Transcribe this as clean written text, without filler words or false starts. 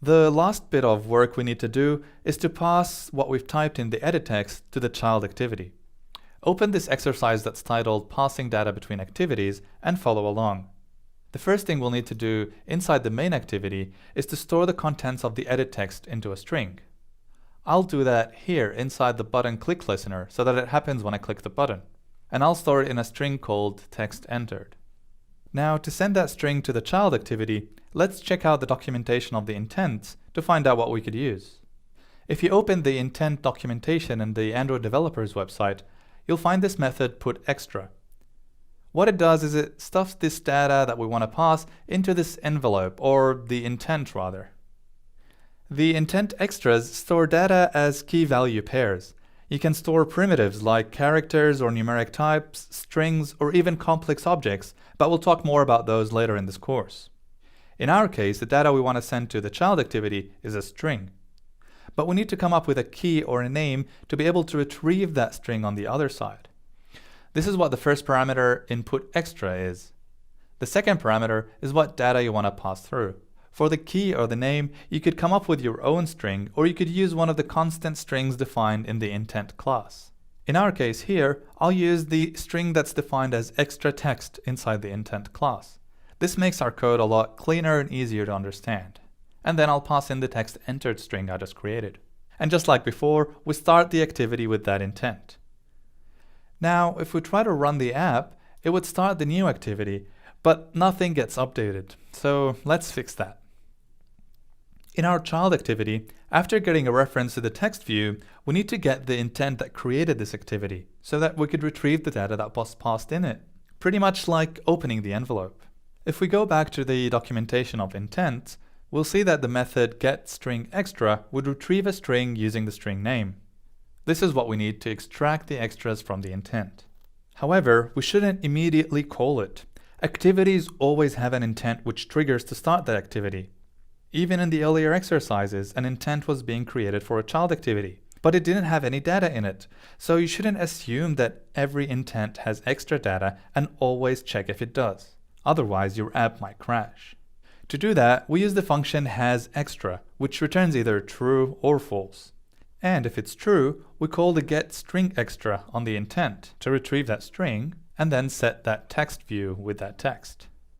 The last bit of work we need to do is to pass what we've typed in the edit text to the child activity. Open this exercise that's titled Passing Data Between Activities and follow along. The first thing we'll need to do inside the main activity is to store the contents of the edit text into a string. I'll do that here inside the button click listener so that it happens when I click the button. And I'll store it in a string called text entered. Now to send that string to the child activity, let's check out the documentation of the intents to find out what we could use. If you open the intent documentation in the Android developers website, you'll find this method putExtra. What it does is it stuffs this data that we want to pass into this envelope, or the intent rather. The intent extras store data as key value pairs. You can store primitives like characters or numeric types, strings, or even complex objects, but we'll talk more about those later in this course. In our case, the data we want to send to the child activity is a string. But we need to come up with a key or a name to be able to retrieve that string on the other side. This is what the first parameter in putExtra is. The second parameter is what data you want to pass through. For the key or the name, you could come up with your own string, or you could use one of the constant strings defined in the intent class. In our case here, I'll use the string that's defined as extra text inside the intent class. This makes our code a lot cleaner and easier to understand. And then I'll pass in the text entered string I just created. And just like before, we start the activity with that intent. Now, if we try to run the app, it would start the new activity, but nothing gets updated. So let's fix that. In our child activity, after getting a reference to the text view, we need to get the intent that created this activity so that we could retrieve the data that was passed in it, pretty much like opening the envelope. If we go back to the documentation of intent, we'll see that the method getStringExtra would retrieve a string using the string name. This is what we need to extract the extras from the intent. However, we shouldn't immediately call it. Activities always have an intent which triggers to start that activity. Even in the earlier exercises, an intent was being created for a child activity, but it didn't have any data in it. So you shouldn't assume that every intent has extra data and always check if it does. Otherwise, your app might crash. To do that, we use the function hasExtra, which returns either true or false. And if it's true, we call the getStringExtra on the intent to retrieve that string and then set that text view with that text.